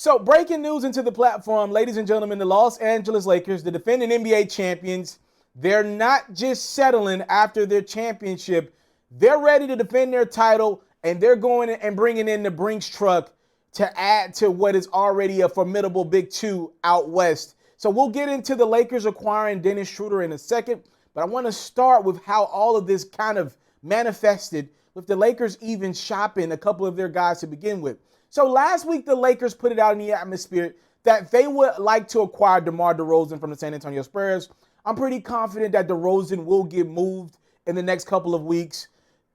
So breaking news into the platform, ladies and gentlemen, the Los Angeles Lakers, the defending NBA champions, they're not just settling after their championship. They're ready to defend their title, and they're going and bringing in the Brinks truck to add to what is already a formidable big two out west. So we'll get into the Lakers acquiring Dennis Schroder in a second, but I want to start with how all of this kind of manifested with the Lakers even shopping a couple of their guys to begin with. So last week, the Lakers put it out in the atmosphere that they would like to acquire DeMar DeRozan from the San Antonio Spurs. I'm pretty confident that DeRozan will get moved in the next couple of weeks.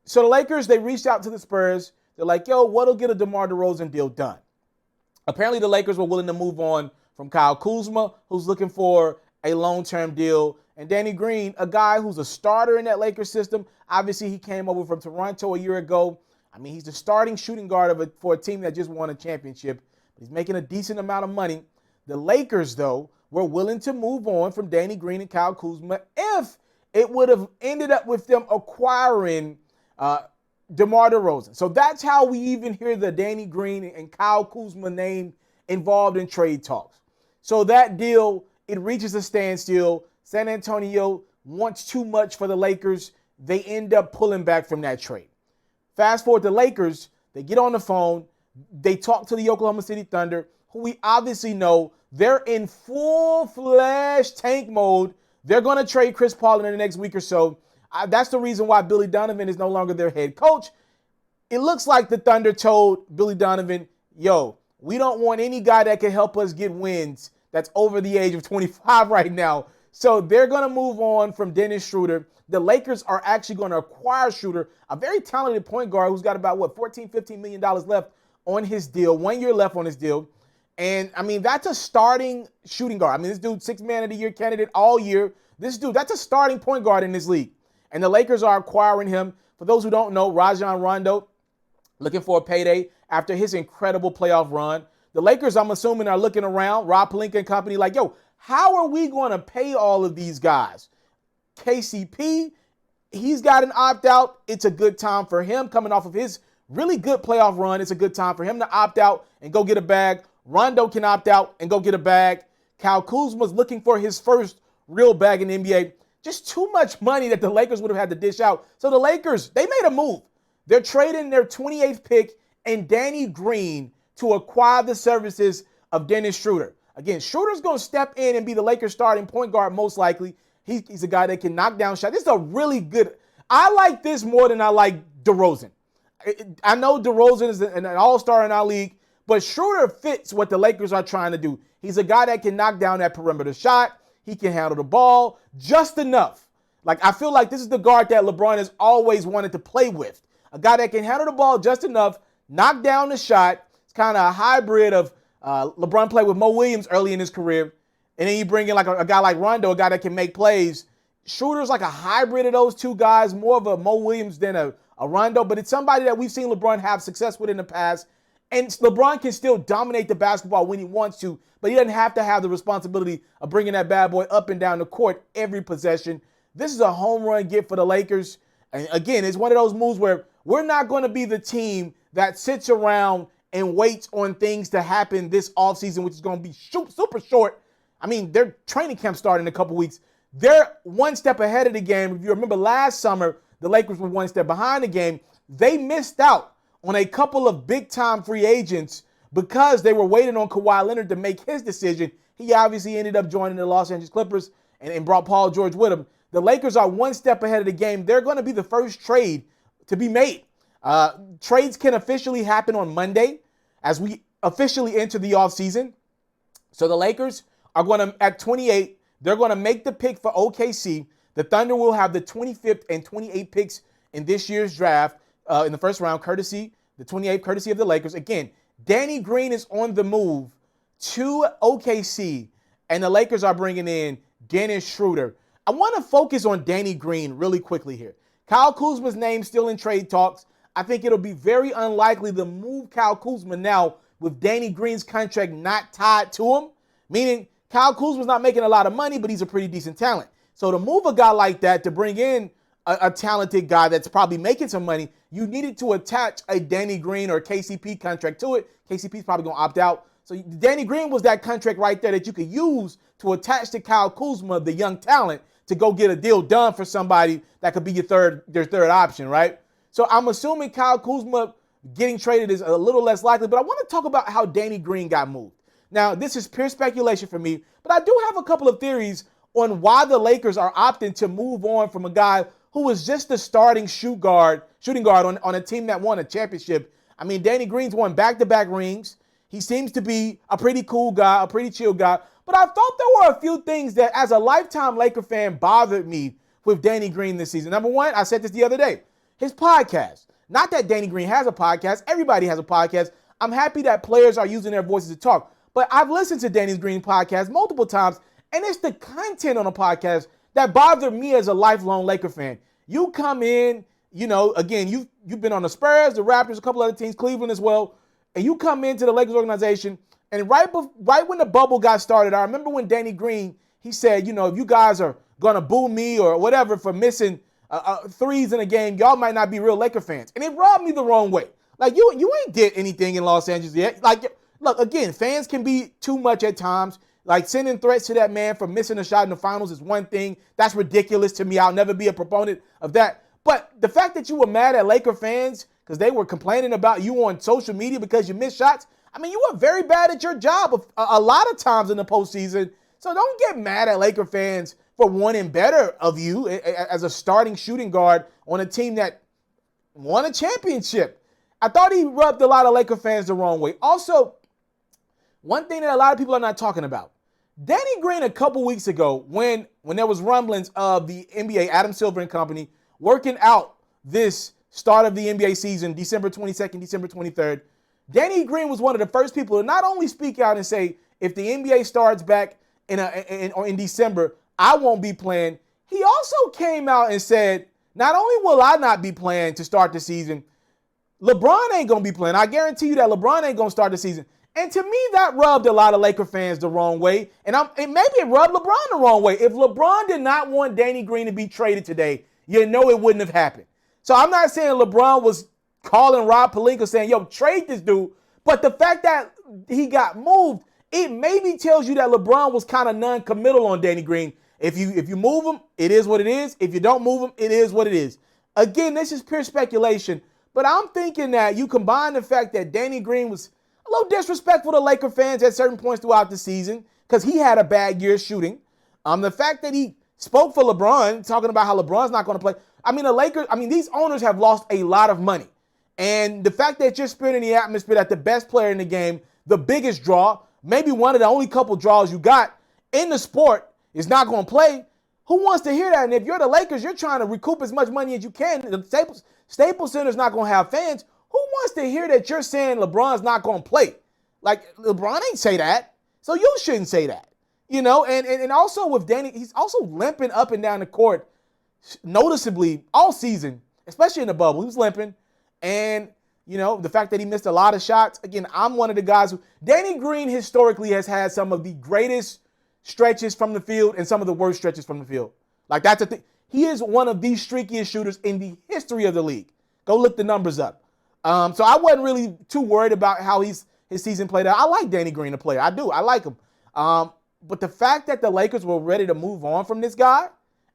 So the Lakers, they reached out to the Spurs. They're like, yo, what'll get a DeMar DeRozan deal done? Apparently, the Lakers were willing to move on from Kyle Kuzma, who's looking for a long-term deal, and Danny Green, a guy who's a starter in that Lakers system. Obviously, he came over from Toronto a year ago. I mean, he's the starting shooting guard for a team that just won a championship. He's making a decent amount of money. The Lakers, though, were willing to move on from Danny Green and Kyle Kuzma if it would have ended up with them acquiring DeMar DeRozan. So that's how we even hear the Danny Green and Kyle Kuzma name involved in trade talks. So that deal, it reaches a standstill. San Antonio wants too much for the Lakers. They end up pulling back from that trade. Fast forward to Lakers, they get on the phone. They talk to the Oklahoma City Thunder, who we obviously know they're in full-fledged tank mode. They're going to trade Chris Paul in the next week or so. That's the reason why Billy Donovan is no longer their head coach. It looks like the Thunder told Billy Donovan, yo, we don't want any guy that can help us get wins that's over the age of 25 right now. So they're going to move on from Dennis Schroder. The Lakers are actually going to acquire Schroder, a very talented point guard who's got about, $14-15 million left on his deal, 1 year left on his deal. And, I mean, that's a starting shooting guard. I mean, this dude, 6th Man of the Year candidate all year. This dude, that's a starting point guard in this league. And the Lakers are acquiring him. For those who don't know, Rajon Rondo looking for a payday after his incredible playoff run. The Lakers, I'm assuming, are looking around, Rob Pelinka and company, like, yo, how are we going to pay all of these guys? KCP, he's got an opt-out. It's a good time for him coming off of his really good playoff run. It's a good time for him to opt out and go get a bag. Rondo can opt out and go get a bag. Kyle Kuzma's looking for his first real bag in the NBA. Just too much money that the Lakers would have had to dish out. So the Lakers, they made a move. They're trading their 28th pick and Danny Green to acquire the services of Dennis Schroder. Again, Schroder's going to step in and be the Lakers starting point guard most likely. He's a guy that can knock down shots. This is a really good – I like this more than I like DeRozan. I know DeRozan is an all-star in our league, but Schroder fits what the Lakers are trying to do. He's a guy that can knock down that perimeter shot. He can handle the ball just enough. Like, I feel like this is the guard that LeBron has always wanted to play with. A guy that can handle the ball just enough, knock down the shot. It's kind of a hybrid of LeBron played with Mo Williams early in his career. And then you bring in like a guy like Rondo, a guy that can make plays. Schroder's like a hybrid of those two guys, more of a Mo Williams than a Rondo. But it's somebody that we've seen LeBron have success with in the past. And LeBron can still dominate the basketball when he wants to, but he doesn't have to have the responsibility of bringing that bad boy up and down the court every possession. This is a home run get for the Lakers. And again, it's one of those moves where we're not going to be the team that sits around and waits on things to happen this offseason, which is going to be super short. I mean, their training camp starting in a couple weeks. They're one step ahead of the game. If you remember last summer, the Lakers were one step behind the game. They missed out on a couple of big-time free agents because they were waiting on Kawhi Leonard to make his decision. He obviously ended up joining the Los Angeles Clippers and brought Paul George with him. The Lakers are one step ahead of the game. They're going to be the first trade to be made. Trades can officially happen on Monday as we officially enter the offseason. So the Lakers are going to, at 28, they're going to make the pick for OKC. The Thunder will have the 25th and 28th picks in this year's draft in the first round, courtesy of the Lakers. Again, Danny Green is on the move to OKC, and the Lakers are bringing in Dennis Schroder. I want to focus on Danny Green really quickly here. Kyle Kuzma's name still in trade talks. I think it'll be very unlikely to move Kyle Kuzma now with Danny Green's contract not tied to him, meaning Kyle Kuzma's not making a lot of money, but he's a pretty decent talent. So to move a guy like that, to bring in a talented guy that's probably making some money, you needed to attach a Danny Green or KCP contract to it. KCP's probably going to opt out. So Danny Green was that contract right there that you could use to attach to Kyle Kuzma, the young talent, to go get a deal done for somebody that could be your third option, right? So I'm assuming Kyle Kuzma getting traded is a little less likely, but I want to talk about how Danny Green got moved. Now, this is pure speculation for me, but I do have a couple of theories on why the Lakers are opting to move on from a guy who was just the starting shooting guard on a team that won a championship. I mean, Danny Green's won back-to-back rings. He seems to be a pretty cool guy, a pretty chill guy. But I thought there were a few things that, as a lifetime Laker fan, bothered me with Danny Green this season. Number one, I said this the other day, his podcast. Not that Danny Green has a podcast. Everybody has a podcast. I'm happy that players are using their voices to talk. But I've listened to Danny Green podcast multiple times, and it's the content on a podcast that bothered me as a lifelong Laker fan. You come in, again, you've been on the Spurs, the Raptors, a couple other teams, Cleveland as well, and you come into the Lakers organization, and right when the bubble got started, I remember when Danny Green, he said, if you guys are going to boo me or whatever for missing threes in a game, y'all might not be real Laker fans. And it rubbed me the wrong way. Like, you ain't did anything in Los Angeles yet. Like, look, again, fans can be too much at times. Like, sending threats to that man for missing a shot in the finals is one thing. That's ridiculous to me. I'll never be a proponent of that. But the fact that you were mad at Laker fans because they were complaining about you on social media because you missed shots, I mean, you were very bad at your job a lot of times in the postseason. So don't get mad at Laker fans for wanting better of you as a starting shooting guard on a team that won a championship. I thought he rubbed a lot of Laker fans the wrong way. Also, one thing that a lot of people are not talking about, Danny Green a couple weeks ago when there was rumblings of the NBA, Adam Silver and company, working out this start of the NBA season, December 22nd, December 23rd, Danny Green was one of the first people to not only speak out and say, if the NBA starts back in December, I won't be playing. He also came out and said, not only will I not be playing to start the season, LeBron ain't going to be playing. I guarantee you that LeBron ain't going to start the season. And to me, that rubbed a lot of Laker fans the wrong way. And maybe it rubbed LeBron the wrong way. If LeBron did not want Danny Green to be traded today, it wouldn't have happened. So I'm not saying LeBron was calling Rob Pelinka saying, yo, trade this dude. But the fact that he got moved, it maybe tells you that LeBron was kind of non-committal on Danny Green. If you move him, it is what it is. If you don't move him, it is what it is. Again, this is pure speculation. But I'm thinking that you combine the fact that Danny Green was a little disrespectful to Laker fans at certain points throughout the season because he had a bad year shooting. The fact that he spoke for LeBron, talking about how LeBron's not going to play. These owners have lost a lot of money. And the fact that you're spinning the atmosphere that the best player in the game, the biggest draw, maybe one of the only couple draws you got in the sport is not going to play. Who wants to hear that? And if you're the Lakers, you're trying to recoup as much money as you can. The Staples Center's not going to have fans. Who wants to hear that you're saying LeBron's not going to play? Like, LeBron ain't say that. So you shouldn't say that. And also with Danny, he's also limping up and down the court noticeably all season, especially in the bubble. He was limping. And, the fact that he missed a lot of shots. Again, I'm one of the guys Danny Green historically has had some of the greatest stretches from the field and some of the worst stretches from the field. Like, that's the thing. He is one of the streakiest shooters in the history of the league. Go look the numbers up. So I wasn't really too worried about how his season played out. I like Danny Green, the player. I do. I like him. But the fact that the Lakers were ready to move on from this guy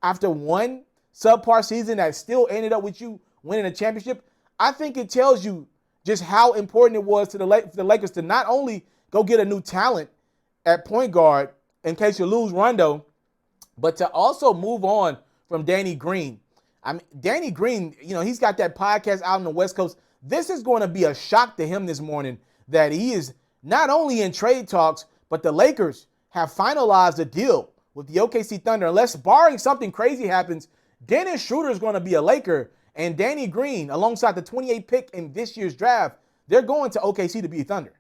after one subpar season that still ended up with you winning a championship, I think it tells you just how important it was to the Lakers to not only go get a new talent at point guard in case you lose Rondo, but to also move on from Danny Green. Danny Green, he's got that podcast out on the West Coast. This is going to be a shock to him this morning that he is not only in trade talks, but the Lakers have finalized a deal with the OKC Thunder. Unless barring something crazy happens, Dennis Schroder is going to be a Laker, and Danny Green, alongside the 28th pick in this year's draft, they're going to OKC to be a Thunder.